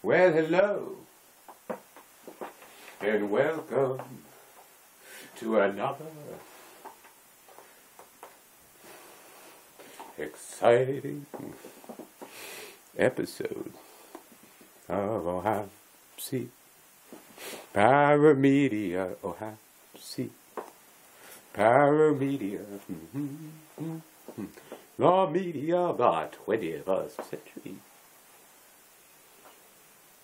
Well, hello, and welcome to another exciting episode of Ohio C. Paramedia, Ohio C. Paramedia. The media of the 21st century.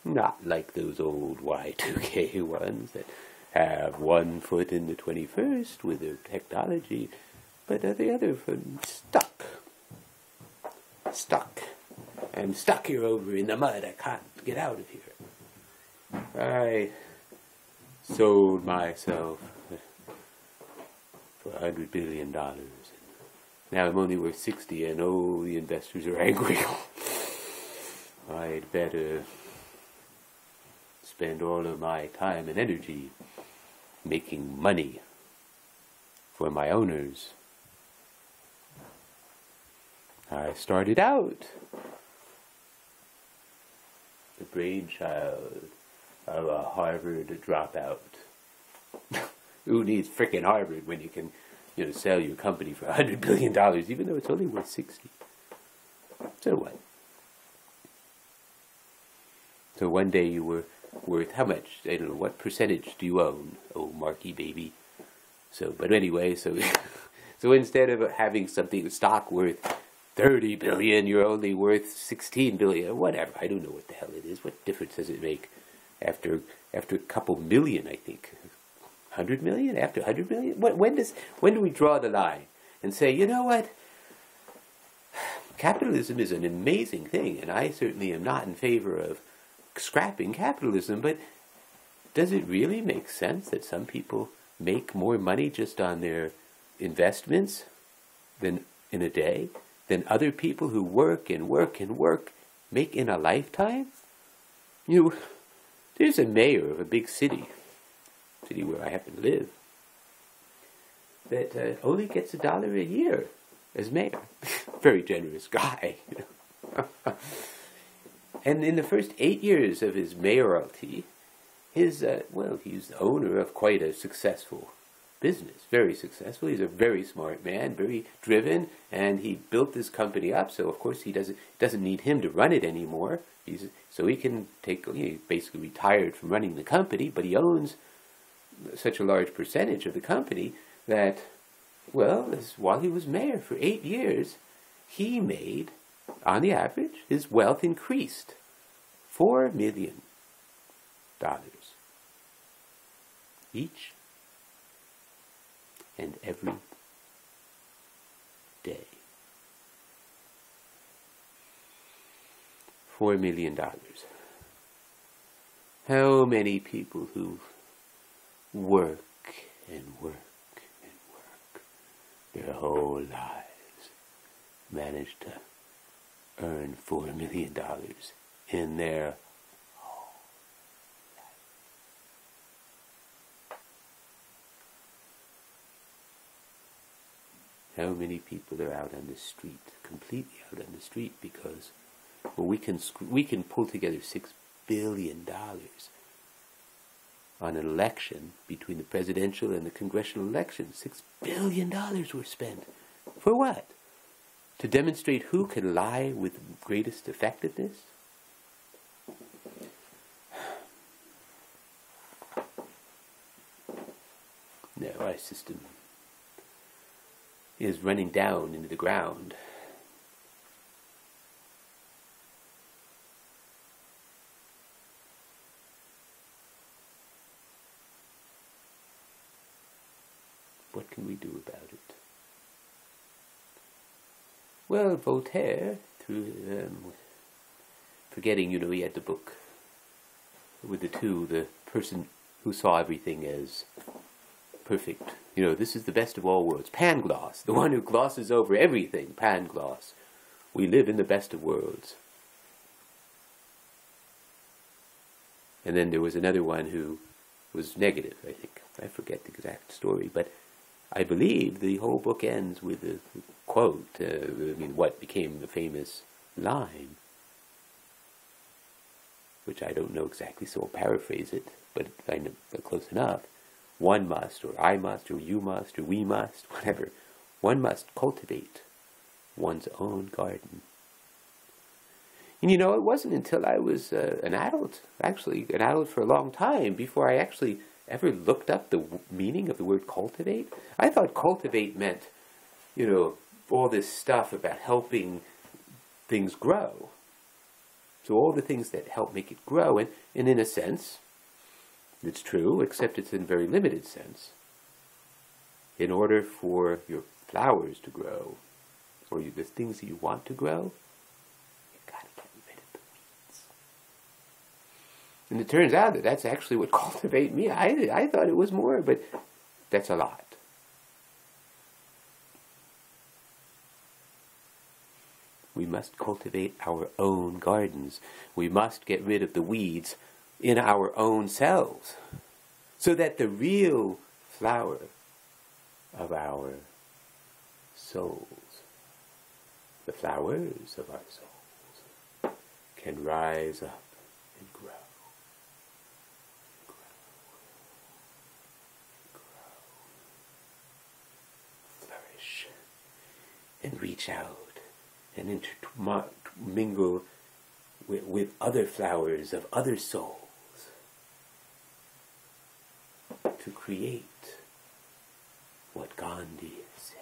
Not like those old Y2K ones that have one foot in the 21st with their technology, but the other foot stuck. I'm stuck here over in the mud. I can't get out of here. I sold myself for $100 billion. Now I'm only worth 60, and oh, the investors are angry. I'd better spend all of my time and energy making money for my owners. I started out the brainchild of a Harvard dropout. Who needs frickin' Harvard when you can, sell your company for $100 billion, even though it's only worth 60? So what? So one day you were worth how much? I don't know. What percentage do you own? Oh, Marky baby. But anyway, so instead of having something stock worth $30 billion, you're only worth $16 billion. Whatever. I don't know what the hell it is. What difference does it make after a couple million? I think 100 million after 100 million. When do we draw the line and say, you know what? Capitalism is an amazing thing, and I certainly am not in favor of scrapping capitalism, but does it really make sense that some people make more money just on their investments than in a day than other people who work and work and work make in a lifetime? There's a mayor of a big city where I happen to live, that only gets $1 a year as mayor. Very generous guy. And in the first 8 years of his mayoralty, he's the owner of quite a successful business, very successful. He's a very smart man, very driven, and he built this company up. So of course he doesn't need him to run it anymore. So he can he basically retired from running the company, but he owns such a large percentage of the company that, while he was mayor for 8 years, he made, on the average, his wealth increased $4 million each and every day. $4 million. How many people who work and work and work their whole lives manage to earn $4 million in their whole life? How many people are out on the street, completely out on the street, because we can pull together $6 billion on an election between the presidential and the congressional elections. $6 billion were spent. For what? To demonstrate who can lie with greatest effectiveness? No, our system is running down into the ground. What can we do about it? Well, Voltaire, forgetting, he had the book with the two, the person who saw everything as perfect. You know, this is the best of all worlds. Pangloss, the one who glosses over everything. Pangloss. We live in the best of worlds. And then there was another one who was negative, I think. I forget the exact story, but I believe the whole book ends with a quote, what became the famous line, which I don't know exactly, so I'll paraphrase it, but I know close enough. One must, or I must, or you must, or we must, whatever. One must cultivate one's own garden. And it wasn't until I was an adult, actually an adult for a long time, before I actually ever looked up the meaning of the word cultivate. I thought cultivate meant, all this stuff about helping things grow. So all the things that help make it grow, and in a sense, it's true, except it's in a very limited sense. In order for your flowers to grow, or the things that you want to grow, you've got to get rid of the weeds. And it turns out that that's actually what cultivate means. I thought it was more, but that's a lot. We must cultivate our own gardens. We must get rid of the weeds in our own selves, so that the real flower of our souls, the flowers of our souls, can rise up and grow, flourish, and reach out and intermingle with other flowers of other souls to create what Gandhi said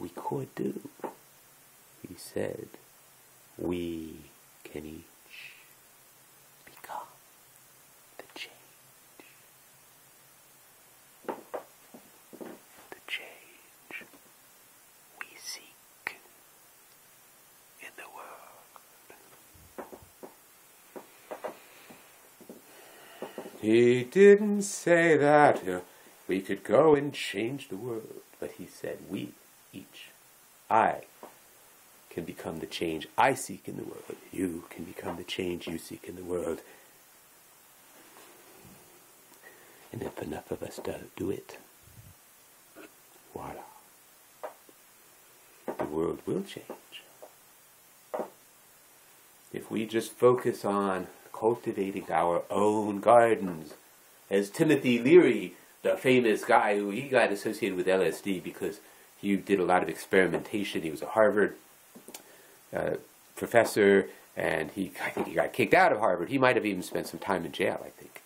we could do. He said, we can each become the change. The change we seek in the world. He didn't say that we could go and change the world, but he said we each, I, can become the change I seek in the world. You can become the change you seek in the world. And if enough of us do it, voila, the world will change. If we just focus on cultivating our own gardens, as Timothy Leary, the famous guy who he got associated with LSD because he did a lot of experimentation. He was a Harvard professor, and I think he got kicked out of Harvard. He might have even spent some time in jail, I think,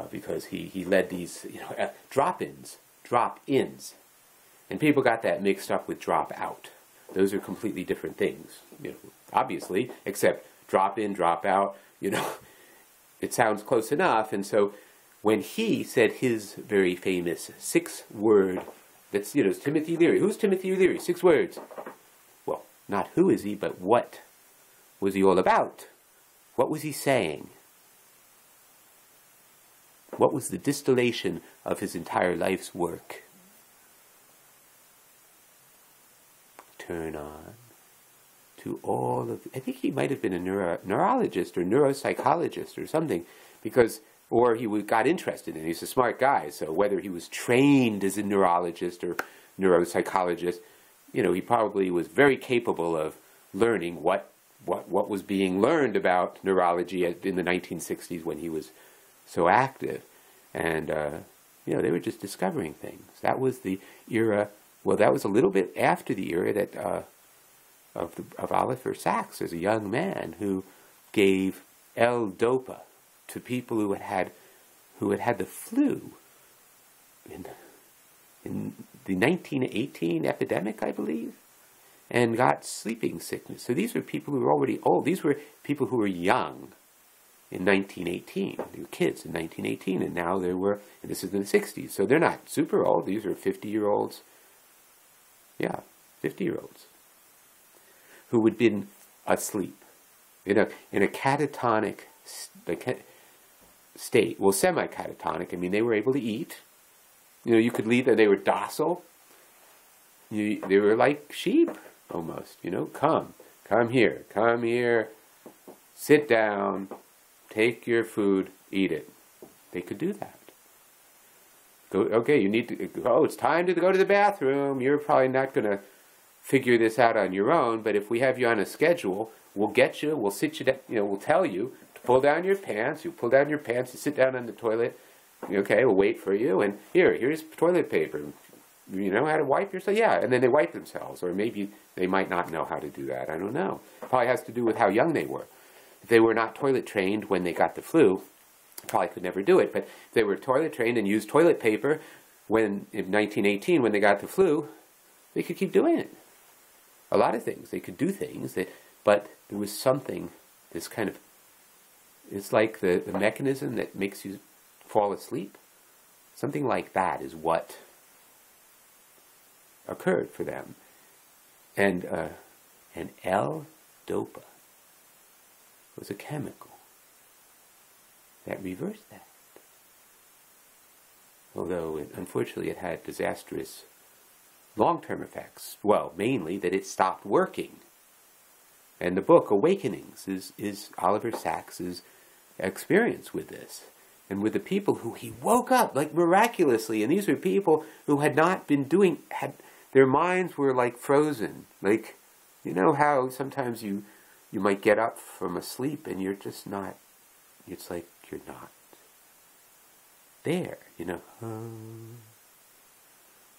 because he led these drop-ins, and people got that mixed up with drop-out. Those are completely different things, obviously, except drop-in, drop-out, it sounds close enough. And so when he said his very famous 6-word, that's, it's Timothy Leary. Who's Timothy Leary? 6 words. Well, not who is he, but what was he all about? What was he saying? What was the distillation of his entire life's work? Turn on to all of, I think he might have been a neurologist or neuropsychologist or something, or he got interested in it. He's a smart guy, so whether he was trained as a neurologist or neuropsychologist, he probably was very capable of learning what was being learned about neurology in the 1960s when he was so active. And, they were just discovering things. That was the era, well, that was a little bit after the era that of Oliver Sacks as a young man who gave L-Dopa to people who had the flu in the 1918 epidemic, I believe, and got sleeping sickness. So these were people who were already old. These were people who were young in 1918. They were kids in 1918, and now and this is in the 60s. So they're not super old. These are 50-year-olds. Yeah, 50-year-olds who had been asleep in a catatonic, state. Well, semi-catatonic. I mean, they were able to eat. You know, you could leave them. They were docile. They were like sheep, almost. You know, come here, sit down, take your food, eat it. They could do that. Okay, you need to, oh, it's time to go to the bathroom. You're probably not going to figure this out on your own, but if we have you on a schedule, we'll get you, we'll sit you down, you know, we'll tell you to pull down your pants. You pull down your pants, you sit down on the toilet. Okay, we'll wait for you, and here's toilet paper. You know how to wipe yourself? Yeah, and then they wipe themselves, or maybe they might not know how to do that. I don't know. Probably has to do with how young they were. If they were not toilet trained when they got the flu, probably could never do it, but if they were toilet trained and used toilet paper in 1918 when they got the flu, they could keep doing it. A lot of things. They could do things, but there was something, this kind of, it's like the mechanism that makes you fall asleep. Something like that is what occurred for them. And L-dopa was a chemical that reversed that. Although, unfortunately, it had disastrous long-term effects. Well, mainly that it stopped working. And the book, Awakenings, is Oliver Sacks's experience with this. And with the people who he woke up, like miraculously. And these were people who had not been doing, their minds were like frozen. Like, you know how sometimes you might get up from a sleep and you're just not, it's like you're not there, you know.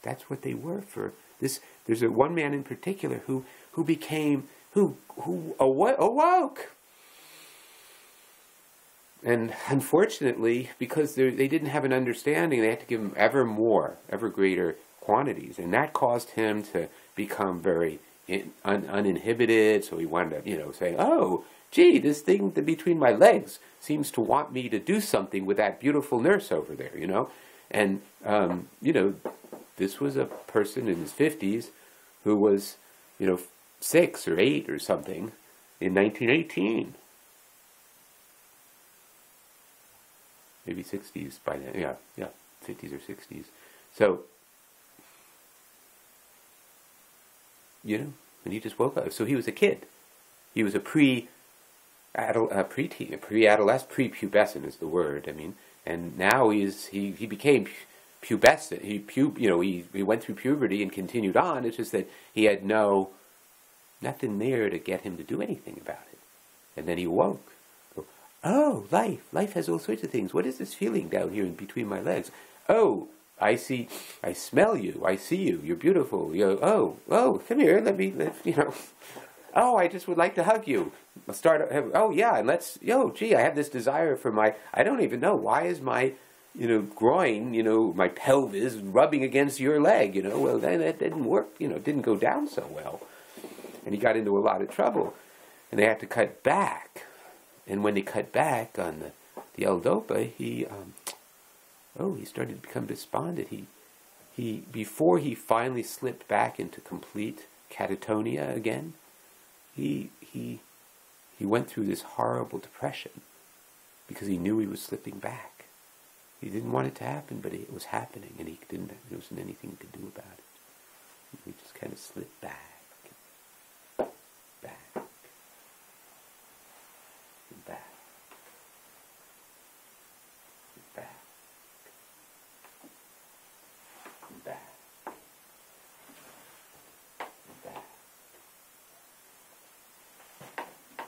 That's what they were for this. There's one man in particular who awoke. And unfortunately, because they didn't have an understanding, they had to give him ever greater quantities. And that caused him to become very uninhibited. So he wound up, you know, saying, oh, gee, this thing between my legs seems to want me to do something with that beautiful nurse over there, you know. And, you know, this was a person in his 50s who was, you know, 6 or 8 or something in 1918. Maybe 60s by then. Yeah, 50s or 60s. So, you know, when he just woke up. So he was a kid. He was a pre-teen, pre-adolescent, pre-pubescent is the word. I mean, and now he became pubescent. He went through puberty and continued on. It's just that he had nothing there to get him to do anything about it. And then he woke. Oh, life has all sorts of things. What is this feeling down here in between my legs? Oh, I smell you, I see you, you're beautiful. Oh, come here, you know. Oh, I just would like to hug you. Oh, yeah, and gee, I have this desire for I don't even know, why is my, you know, groin, you know, my pelvis rubbing against your leg, you know. Well, then that didn't work, you know, it didn't go down so well. And he got into a lot of trouble. And they had to cut back. And when they cut back on the L-dopa, he started to become despondent. Before he finally slipped back into complete catatonia again, he went through this horrible depression because he knew he was slipping back. He didn't want it to happen, but it was happening, and there wasn't anything he could do about it. He just kind of slipped back.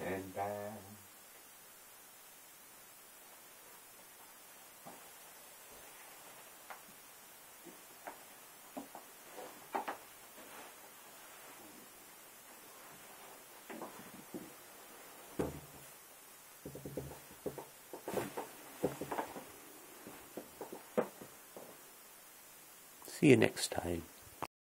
And back. See you next time.